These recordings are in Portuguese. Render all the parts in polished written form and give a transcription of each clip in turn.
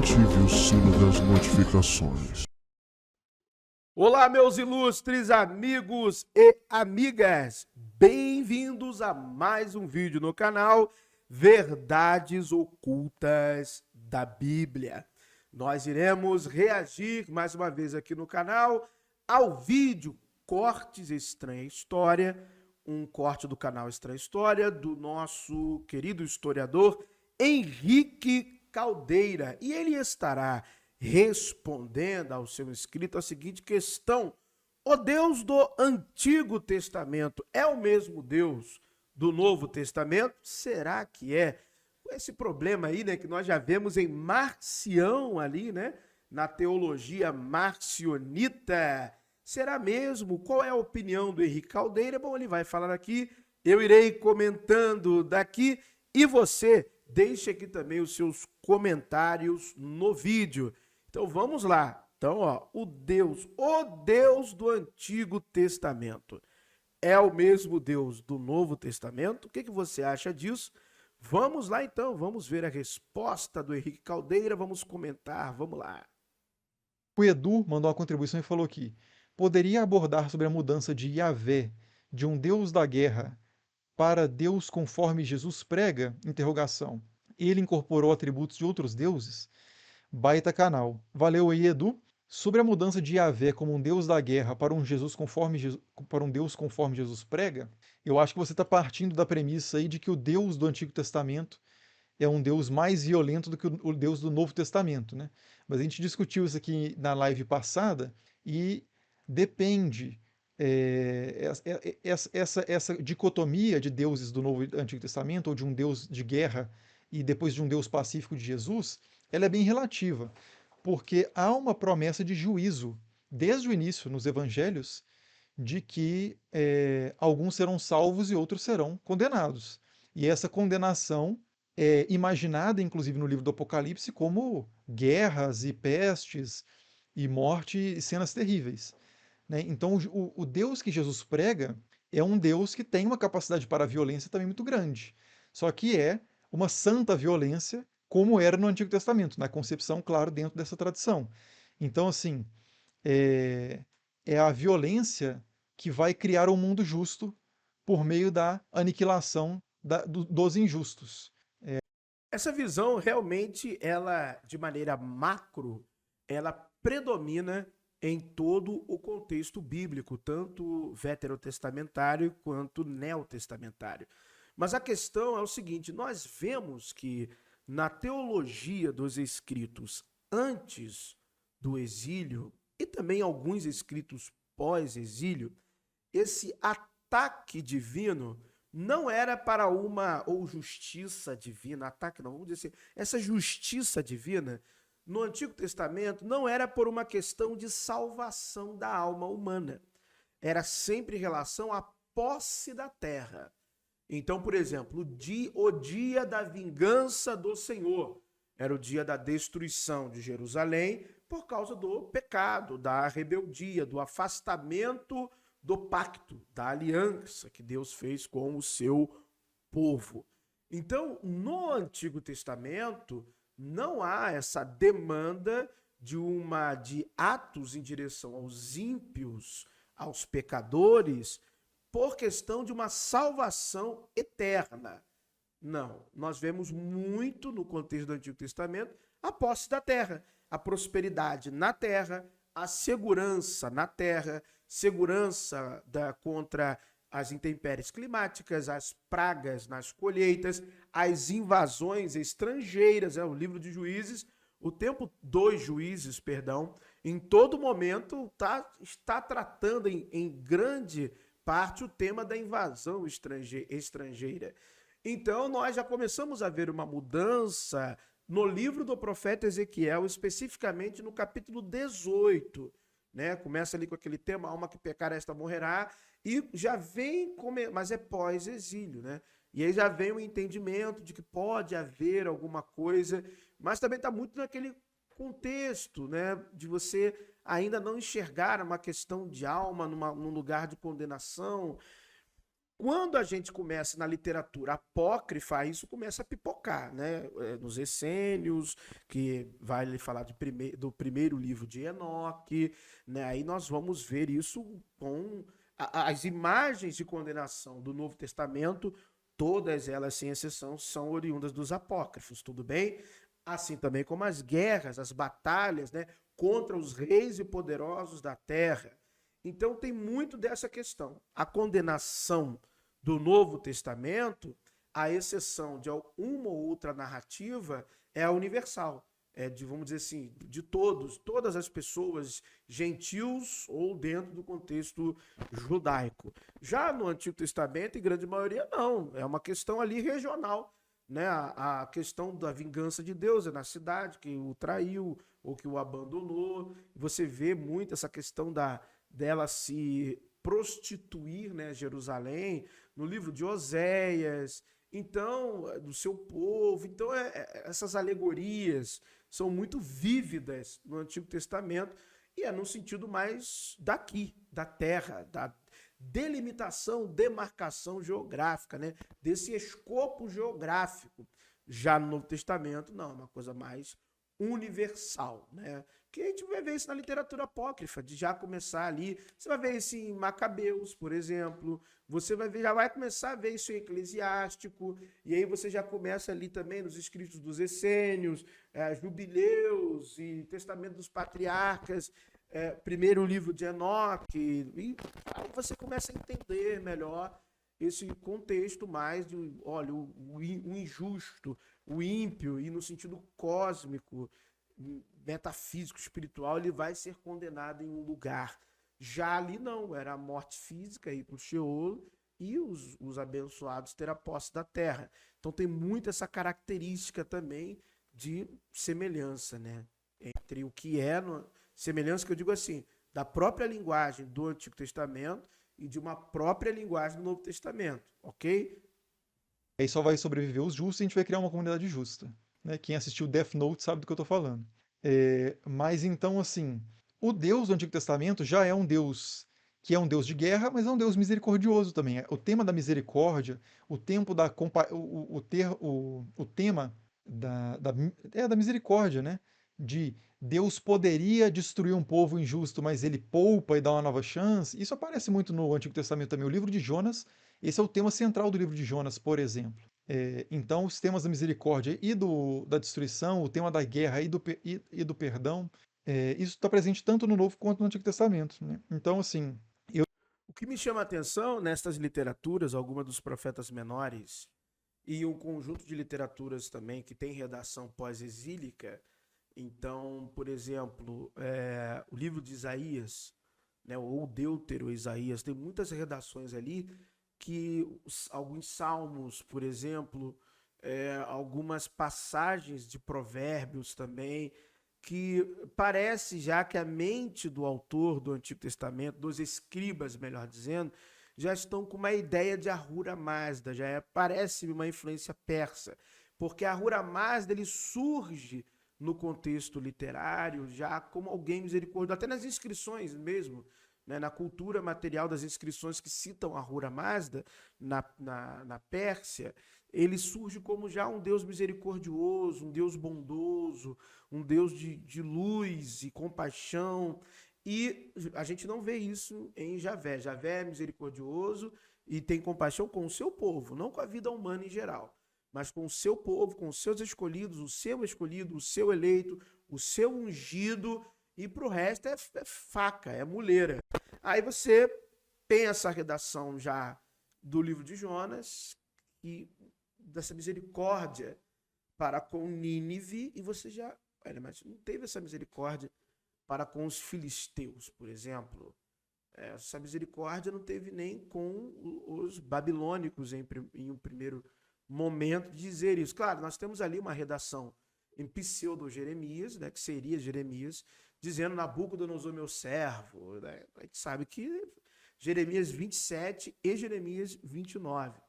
ative o sino das notificações. Olá, meus ilustres amigos e amigas, bem-vindos a mais um vídeo no canal Verdades Ocultas da Bíblia. Nós iremos reagir mais uma vez aqui no canal ao vídeo Cortes Estranha História, um corte do canal Estranha História do nosso querido historiador Henrique Caldeira, e ele estará respondendo ao seu inscrito a seguinte questão: o Deus do Antigo Testamento é o mesmo Deus do Novo Testamento? Será que é? Esse problema aí, né, que nós já vemos em Marcião ali, né, na teologia marcionita. Será mesmo? Qual é a opinião do Henrique Caldeira? Bom, ele vai falar aqui, eu irei comentando daqui e você deixe aqui também os seus comentários no vídeo. Então vamos lá. Então, ó, o Deus do Antigo Testamento é o mesmo Deus do Novo Testamento? O que você acha disso? Vamos lá então, vamos ver a resposta do Henrique Caldeira, vamos comentar, vamos lá. O Edu mandou uma contribuição e falou aqui: poderia abordar sobre a mudança de Yahvé, de um Deus da guerra, para Deus conforme Jesus prega? Interrogação. Ele incorporou atributos de outros deuses? Baita canal. Valeu aí, Edu. Sobre a mudança de Yahvé como um Deus da guerra para para um Deus conforme Jesus prega, eu acho que você está partindo da premissa aí de que o Deus do Antigo Testamento é um Deus mais violento do que o Deus do Novo Testamento, né? Mas a gente discutiu isso aqui na live passada e depende. Essa dicotomia de deuses do Novo e do Antigo Testamento, ou de um Deus de guerra e depois de um Deus pacífico de Jesus, ela é bem relativa, porque há uma promessa de juízo desde o início nos evangelhos de que alguns serão salvos e outros serão condenados. E essa condenação é imaginada, inclusive, no livro do Apocalipse, como guerras e pestes e morte e cenas terríveis, né? Então, o Deus que Jesus prega é um Deus que tem uma capacidade para a violência também muito grande. Só que é uma santa violência, como era no Antigo Testamento, na concepção, claro, dentro dessa tradição. Então, assim, é, é a violência que vai criar um mundo justo por meio da aniquilação dos injustos. Essa visão realmente, ela, de maneira macro, ela predomina em todo o contexto bíblico, tanto veterotestamentário quanto neotestamentário. Mas a questão é o seguinte: nós vemos que na teologia dos escritos antes do exílio e também alguns escritos pós-exílio, esse ataque divino não era para uma, ou justiça divina, ataque não, vamos dizer assim, essa justiça divina no Antigo Testamento não era por uma questão de salvação da alma humana, era sempre em relação à posse da terra. Então, por exemplo, o dia da vingança do Senhor era o dia da destruição de Jerusalém por causa do pecado, da rebeldia, do afastamento do pacto, da aliança que Deus fez com o seu povo. Então, no Antigo Testamento, não há essa demanda de atos em direção aos ímpios, aos pecadores, por questão de uma salvação eterna. Não, nós vemos muito no contexto do Antigo Testamento a posse da terra, a prosperidade na terra, a segurança na terra, segurança contra as intempéries climáticas, as pragas nas colheitas, as invasões estrangeiras. O livro de Juízes, o tempo dos Juízes, perdão, em todo momento está tratando em grande parte o tema da invasão estrangeira. Então nós já começamos a ver uma mudança no livro do profeta Ezequiel, especificamente no capítulo 18, né? Começa ali com aquele tema: alma que pecar esta morrerá, e já vem, mas é pós-exílio, né? E aí já vem o entendimento de que pode haver alguma coisa, mas também está muito naquele contexto, né? De você ainda não enxergar uma questão de alma num lugar de condenação. Quando a gente começa na literatura apócrifa, isso começa a pipocar, né? Nos Essênios, que vai lhe falar do primeiro livro de Enoque, né? Aí nós vamos ver isso com as imagens de condenação do Novo Testamento, todas elas, sem exceção, são oriundas dos apócrifos, tudo bem? Assim também como as guerras, as batalhas, né? Contra os reis e poderosos da terra. Então tem muito dessa questão. A condenação do Novo Testamento, à exceção de uma ou outra narrativa, é a universal. É de, vamos dizer assim, de todas as pessoas, gentios ou dentro do contexto judaico. Já no Antigo Testamento, em grande maioria, não. É uma questão ali regional. Né? A questão da vingança de Deus é na cidade, que o traiu ou que o abandonou. Você vê muito essa questão dela se prostituir, né, Jerusalém, no livro de Oséias, então, do seu povo. Então, essas alegorias são muito vívidas no Antigo Testamento e é no sentido mais daqui, da terra, da delimitação, demarcação geográfica, né, desse escopo geográfico. Já no Novo Testamento, não, é uma coisa mais universal, né? Que a gente vai ver isso na literatura apócrifa, de já começar ali. Você vai ver isso em Macabeus, por exemplo. Você vai ver, já vai começar a ver isso em Eclesiástico. E aí você já começa ali também nos escritos dos Essênios, Jubileus e Testamento dos Patriarcas, primeiro livro de Enoque. E aí você começa a entender melhor esse contexto mais de, olha, o injusto, o ímpio, e no sentido cósmico, metafísico, espiritual, ele vai ser condenado em um lugar. Já ali não, era a morte física, ir para o Sheol, e os abençoados ter a posse da terra. Então tem muito essa característica também de semelhança, né? Entre o que semelhança que eu digo assim, da própria linguagem do Antigo Testamento e de uma própria linguagem do Novo Testamento, ok? Aí só vai sobreviver os justos e a gente vai criar uma comunidade justa. Né? Quem assistiu Death Note sabe do que eu estou falando. Mas então, assim, o Deus do Antigo Testamento já é um Deus que é um Deus de guerra, mas é um Deus misericordioso também. O tema da misericórdia, o tempo da o tema da misericórdia, né? De Deus poderia destruir um povo injusto, mas ele poupa e dá uma nova chance. Isso aparece muito no Antigo Testamento também. O livro de Jonas, esse é o tema central do livro de Jonas, por exemplo. Então, os temas da misericórdia e da destruição, o tema da guerra e do perdão, isso está presente tanto no Novo quanto no Antigo Testamento. Né? Então, assim. O que me chama a atenção nestas literaturas, algumas dos profetas menores, e um conjunto de literaturas também que tem redação pós-exílica. Então, por exemplo, o livro de Isaías, né, ou Deutero Isaías, tem muitas redações ali que alguns salmos, por exemplo, algumas passagens de provérbios também, que parece já que a mente do autor do Antigo Testamento, dos escribas, melhor dizendo, já estão com uma ideia de Ahura Mazda, parece uma influência persa, porque Ahura Mazda ele surge no contexto literário já como alguém misericordioso, até nas inscrições mesmo, né, na cultura material das inscrições que citam Ahura Mazda na Pérsia, ele surge como já um Deus misericordioso, um Deus bondoso, um Deus de luz e compaixão. E a gente não vê isso em Javé. Javé é misericordioso e tem compaixão com o seu povo, não com a vida humana em geral, mas com o seu povo, com os seus escolhidos, o seu eleito, o seu ungido, e para o resto é faca, é muleira. Aí você tem essa redação já do livro de Jonas, e dessa misericórdia para com Nínive, e você já, mas não teve essa misericórdia para com os filisteus, por exemplo. Essa misericórdia não teve nem com os babilônicos em um primeiro momento de dizer isso. Claro, nós temos ali uma redação em pseudo-Jeremias, né, que seria Jeremias, dizendo Nabucodonosor meu servo. Né? A gente sabe que Jeremias 27 e Jeremias 29.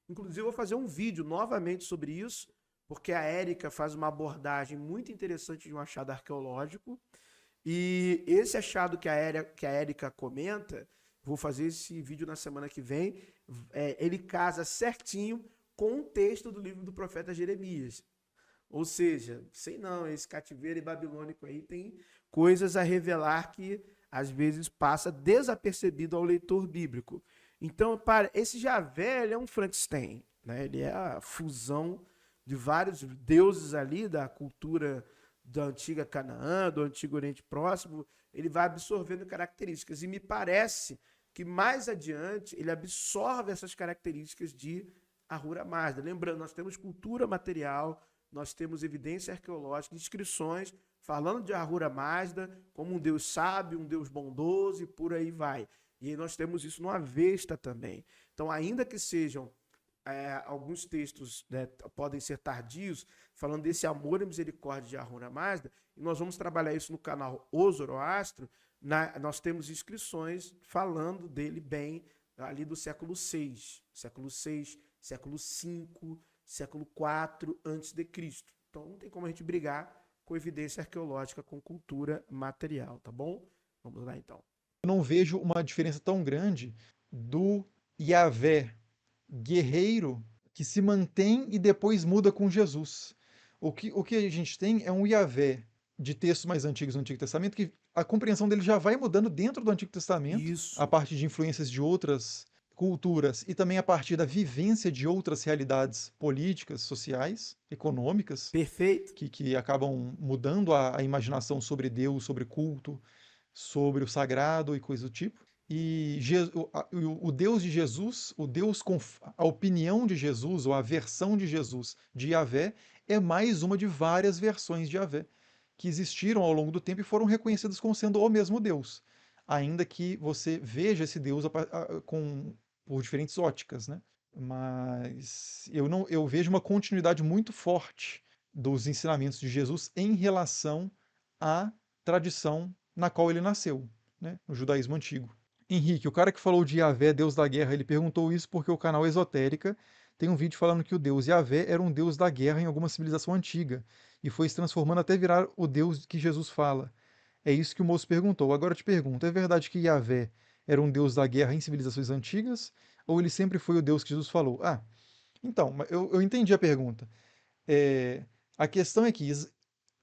Inclusive, eu vou fazer um vídeo novamente sobre isso, porque a Érica faz uma abordagem muito interessante de um achado arqueológico. E esse achado que a Érica comenta, vou fazer esse vídeo na semana que vem, ele casa certinho com o texto do livro do profeta Jeremias. Ou seja, sei não, esse cativeiro babilônico aí tem coisas a revelar que às vezes passa desapercebido ao leitor bíblico. Então, esse Javé, ele é um Frankenstein, né? Ele é a fusão de vários deuses ali da cultura da antiga Canaã, do antigo Oriente Próximo. Ele vai absorvendo características e me parece que mais adiante ele absorve essas características de Ahura Mazda. Lembrando, nós temos cultura material, nós temos evidência arqueológica, inscrições falando de Ahura Mazda como um deus sábio, um deus bondoso e por aí vai. E aí nós temos isso no Avesta também. Então, ainda que sejam alguns textos, né, podem ser tardios, falando desse amor e misericórdia de Ahura Mazda, e nós vamos trabalhar isso no canal O Zoroastro, nós temos inscrições falando dele bem ali do século VI, século V, século IV antes de Cristo. Então não tem como a gente brigar com evidência arqueológica, com cultura material, tá bom? Vamos lá então. Eu não vejo uma diferença tão grande do Yahvé guerreiro que se mantém e depois muda com Jesus. O que a gente tem é um Yahvé de textos mais antigos do Antigo Testamento, que a compreensão dele já vai mudando dentro do Antigo Testamento, a Isso. partir de influências de outras culturas e também a partir da vivência de outras realidades políticas, sociais, econômicas, Perfeito. que acabam mudando a imaginação sobre Deus, sobre culto, sobre o sagrado e coisa do tipo. E o Deus de Jesus, a opinião de Jesus, ou a versão de Jesus de Yahvé, é mais uma de várias versões de Yahvé que existiram ao longo do tempo e foram reconhecidas como sendo o mesmo Deus, ainda que você veja esse Deus por diferentes óticas, né? Mas eu vejo uma continuidade muito forte dos ensinamentos de Jesus em relação à tradição na qual ele nasceu, né? No judaísmo antigo. Henrique, o cara que falou de Yahvé, Deus da guerra, ele perguntou isso porque o canal Esotérica tem um vídeo falando que o deus Yahvé era um deus da guerra em alguma civilização antiga e foi se transformando até virar o deus que Jesus fala. É isso que o moço perguntou. Agora eu te pergunto, é verdade que Yahvé era um deus da guerra em civilizações antigas ou ele sempre foi o deus que Jesus falou? Então, eu entendi a pergunta. A questão é que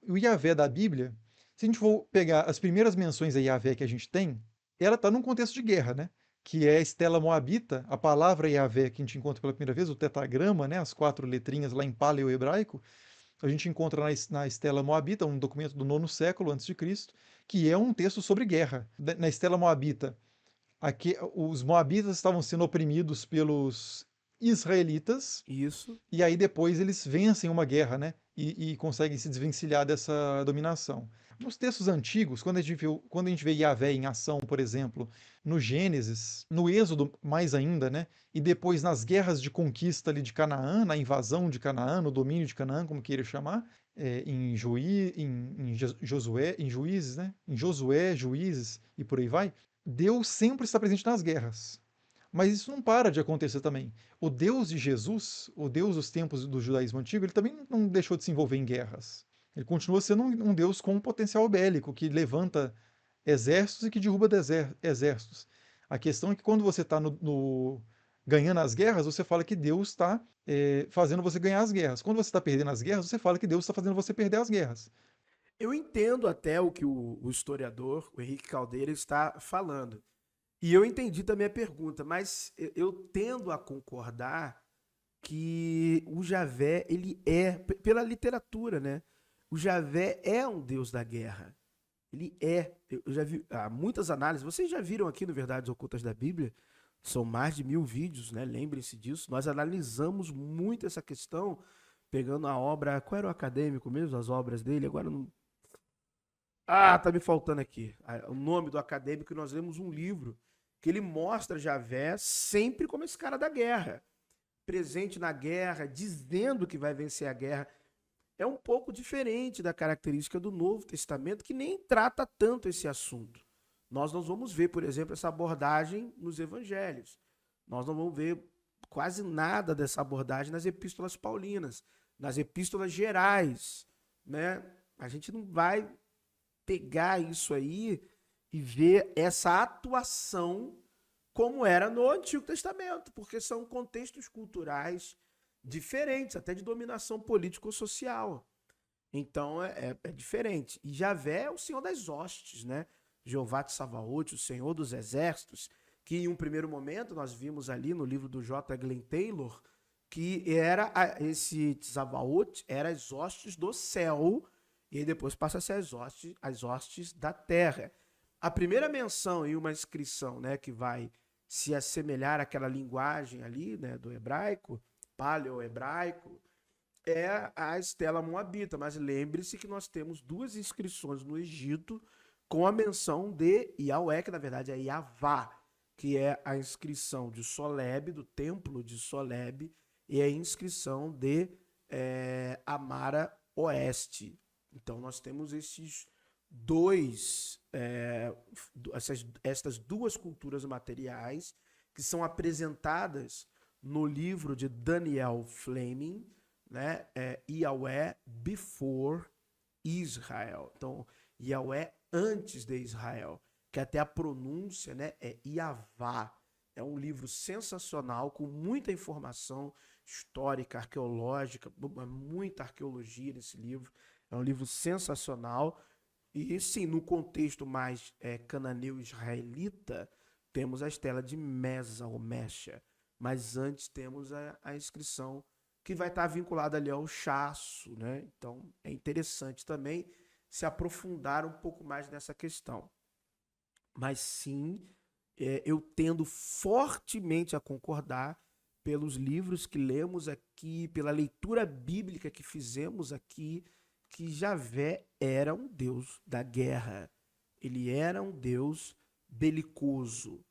o Yahvé da Bíblia, se a gente for pegar as primeiras menções a Yahvé que a gente tem, ela está num contexto de guerra, né? Que é a Estela Moabita, a palavra Yahvé que a gente encontra pela primeira vez, o tetragrama, né? As 4 letrinhas lá em paleo-hebraico, a gente encontra na Estela Moabita, um documento do 9º século antes de Cristo, que é um texto sobre guerra. Na Estela Moabita, os moabitas estavam sendo oprimidos pelos israelitas, Isso. e aí depois eles vencem uma guerra, né? E conseguem se desvencilhar dessa dominação. Nos textos antigos, quando a gente vê Yahvé em ação, por exemplo, no Gênesis, no Êxodo mais ainda, né? E depois nas guerras de conquista ali de Canaã, na invasão de Canaã, no domínio de Canaã, como queira chamar, em Josué, em Juízes, né? Em Josué, Juízes e por aí vai, Deus sempre está presente nas guerras. Mas isso não para de acontecer também. O Deus de Jesus, o Deus dos tempos do judaísmo antigo, ele também não deixou de se envolver em guerras. Ele continua sendo um Deus com um potencial bélico, que levanta exércitos e que derruba exércitos. A questão é que quando você está ganhando as guerras, você fala que Deus está fazendo você ganhar as guerras. Quando você está perdendo as guerras, você fala que Deus está fazendo você perder as guerras. Eu entendo até o que o historiador, o Henrique Caldeira, está falando. E eu entendi também a pergunta, mas eu tendo a concordar que o Javé, ele pela literatura, né? O Javé é um deus da guerra. Ele é. Eu já vi muitas análises. Vocês já viram aqui no Verdades Ocultas da Bíblia? São mais de 1000 vídeos, né? Lembrem-se disso. Nós analisamos muito essa questão, pegando a obra. Qual era o acadêmico mesmo? As obras dele? Agora não. Tá me faltando aqui. O nome do acadêmico, nós lemos um livro que ele mostra Javé sempre como esse cara da guerra. Presente na guerra, dizendo que vai vencer a guerra. É um pouco diferente da característica do Novo Testamento, que nem trata tanto esse assunto. Nós não vamos ver, por exemplo, essa abordagem nos evangelhos. Nós não vamos ver quase nada dessa abordagem nas epístolas paulinas, nas epístolas gerais, né? A gente não vai pegar isso aí e ver essa atuação como era no Antigo Testamento, porque são contextos culturais diferentes, até de dominação político-social. Então é diferente. E Javé é o Senhor das hostes, né? Jeová Tsavaot, o Senhor dos exércitos, que em um primeiro momento nós vimos ali no livro do J. Glenn Taylor, que esse Tsavaot era as hostes do céu, e aí depois passa a ser as hostes da terra. A primeira menção e uma inscrição, né, que vai se assemelhar àquela linguagem ali, né, do hebraico, paleo-hebraico, é a Estela Moabita. Mas lembre-se que nós temos duas inscrições no Egito com a menção de Yahweh, que na verdade é Yavá, que é a inscrição de Soleb, do templo de Soleb, e a inscrição de Amara Oeste. Então nós temos esses estas duas culturas materiais que são apresentadas no livro de Daniel Fleming, né? Yahweh before Israel. Então, Yahweh antes de Israel, que até a pronúncia, né, é Yavá. É um livro sensacional, com muita informação histórica, arqueológica, muita arqueologia nesse livro. É um livro sensacional. E sim, no contexto mais cananeu-israelita, temos a estela de Mesa ou Mecha. Mas antes temos a inscrição que vai estar vinculada ali ao Chasso, né? Então é interessante também se aprofundar um pouco mais nessa questão. Mas sim, eu tendo fortemente a concordar pelos livros que lemos aqui, pela leitura bíblica que fizemos aqui, que Javé era um Deus da guerra. Ele era um Deus belicoso.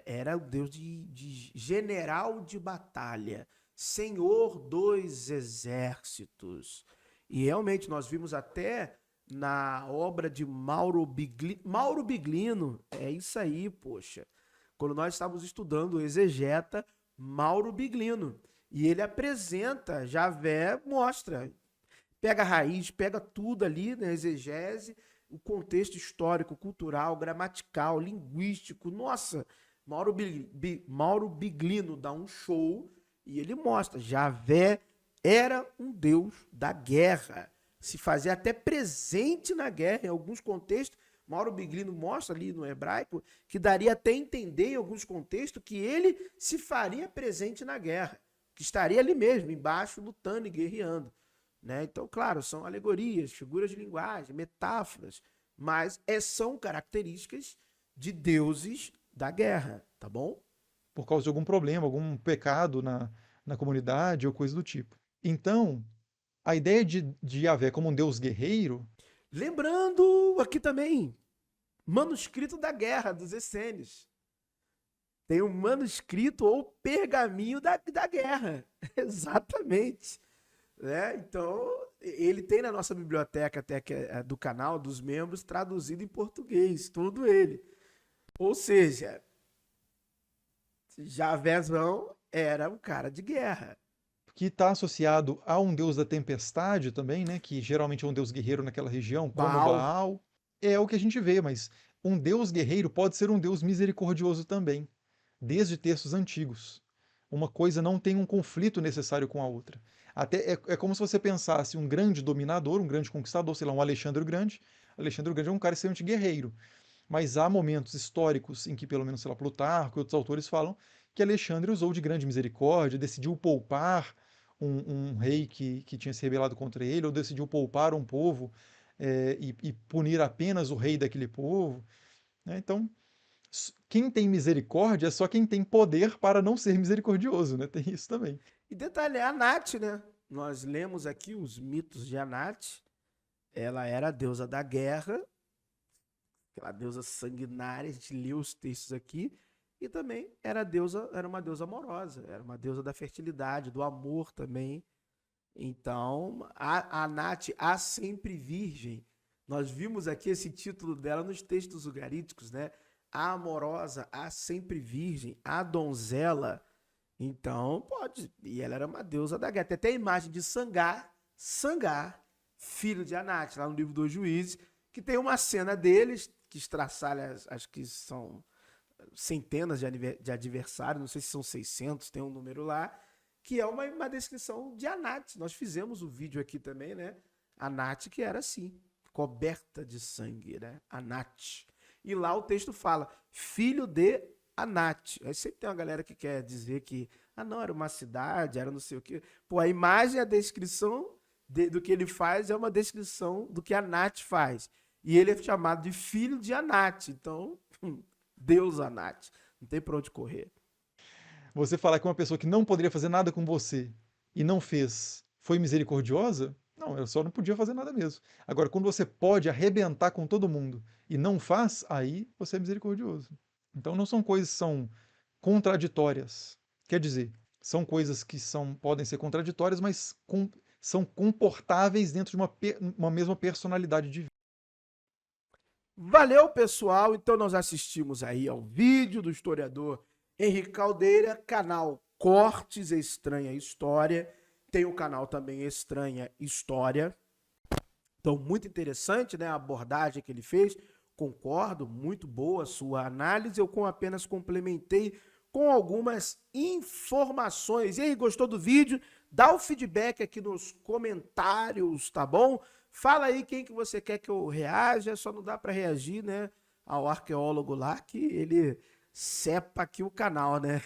Era o Deus de general de batalha, Senhor dos exércitos. E realmente nós vimos até na obra de Mauro Biglino, é isso aí, poxa. Quando nós estávamos estudando o exegeta Mauro Biglino, e ele apresenta, Javé mostra, pega a raiz, pega tudo ali na exegese, o contexto histórico, cultural, gramatical, linguístico. Nossa, Mauro Biglino dá um show e ele mostra, Javé era um Deus da guerra, se fazia até presente na guerra, em alguns contextos. Mauro Biglino mostra ali no hebraico que daria até entender em alguns contextos que ele se faria presente na guerra, que estaria ali mesmo, embaixo, lutando e guerreando. Né? Então, claro, são alegorias, figuras de linguagem, metáforas, mas são características de deuses da guerra, tá bom? Por causa de algum problema, algum pecado na comunidade ou coisa do tipo. Então, a ideia de Yahvé como um deus guerreiro. Lembrando aqui também, manuscrito da guerra dos essênios. Tem um manuscrito ou pergaminho da guerra. Exatamente. Né? Então, ele tem na nossa biblioteca até que do canal, dos membros, traduzido em português, todo ele. Ou seja, Javézão era um cara de guerra. Que está associado a um deus da tempestade também, né? Que geralmente é um deus guerreiro naquela região, como Baal. É o que a gente vê, mas um deus guerreiro pode ser um deus misericordioso também, desde textos antigos. Uma coisa não tem um conflito necessário com a outra. Até é como se você pensasse um grande dominador, um grande conquistador, sei lá, um Alexandre o Grande. Alexandre o Grande é um cara extremamente guerreiro. Mas há momentos históricos em que, pelo menos, sei lá, Plutarco e outros autores falam que Alexandre usou de grande misericórdia, decidiu poupar um rei que tinha se rebelado contra ele, ou decidiu poupar um povo e punir apenas o rei daquele povo. Né? Então, quem tem misericórdia é só quem tem poder para não ser misericordioso, né? Tem isso também. E detalhe, a Anat, né? Nós lemos aqui os mitos de Anat. Ela era a deusa da guerra, aquela deusa sanguinária, a gente leu os textos aqui, e também era uma deusa amorosa, era uma deusa da fertilidade, do amor também. Então, a Anat, a sempre virgem, nós vimos aqui esse título dela nos textos ugaríticos, né? A amorosa, a sempre virgem, a donzela. Então, pode. E ela era uma deusa da guerra. Tem até a imagem de Sangar, filho de Anat, lá no livro dos Juízes, que tem uma cena deles, que estraçalha as que são centenas de adversários, não sei se são 600, tem um número lá, que é uma descrição de Anat. Nós fizemos o vídeo aqui também, né? Anat, que era assim, coberta de sangue, né? Anat. E lá o texto fala, filho de Anat. Aí sempre tem uma galera que quer dizer que, não, era uma cidade, era não sei o quê. Pô, a imagem, a descrição do que ele faz é uma descrição do que Anat faz. E ele é chamado de filho de Anat. Então, Deus Anat. Não tem pra onde correr. Você falar que uma pessoa que não poderia fazer nada com você e não fez, foi misericordiosa? Não, ela só não podia fazer nada mesmo. Agora, quando você pode arrebentar com todo mundo e não faz, aí você é misericordioso. Então não são coisas que são contraditórias. Quer dizer, são coisas que podem ser contraditórias, mas são comportáveis dentro de uma mesma personalidade de vida. Valeu, pessoal. Então nós assistimos aí ao vídeo do historiador Henrique Caldeira, canal Cortes Estranha História. Tem o canal também Estranha História. Então, muito interessante, né, a abordagem que ele fez. Concordo, muito boa a sua análise. Eu apenas complementei com algumas informações. E aí, gostou do vídeo? Dá o feedback aqui nos comentários, tá bom? Fala aí quem que você quer que eu reaja. Só não dá para reagir, né, ao arqueólogo lá, que ele cepa aqui o canal, né?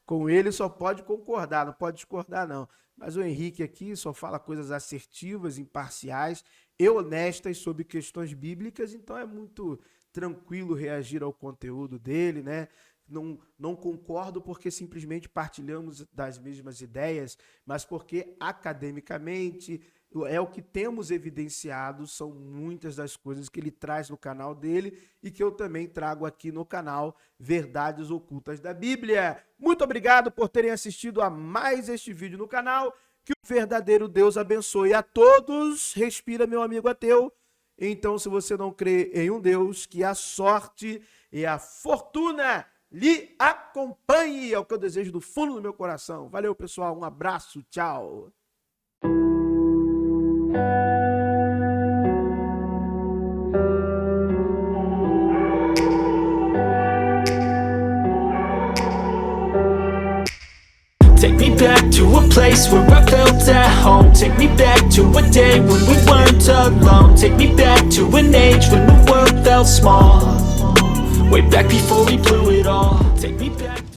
Com ele só pode concordar, não pode discordar, não. Mas o Henrique aqui só fala coisas assertivas, imparciais e honestas sobre questões bíblicas, então é muito tranquilo reagir ao conteúdo dele, né? Não concordo porque simplesmente partilhamos das mesmas ideias, mas porque academicamente é o que temos evidenciado, são muitas das coisas que ele traz no canal dele e que eu também trago aqui no canal Verdades Ocultas da Bíblia. Muito obrigado por terem assistido a mais este vídeo no canal. Que o verdadeiro Deus abençoe a todos. Respira, meu amigo ateu. Então, se você não crê em um Deus, que a sorte e a fortuna lhe acompanhe. É o que eu desejo do fundo do meu coração. Valeu, pessoal. Um abraço. Tchau. Take me back to a place where I felt at home. Take me back to a day when we weren't alone. Take me back to an age when the world felt small. Way back before we blew it all. Take me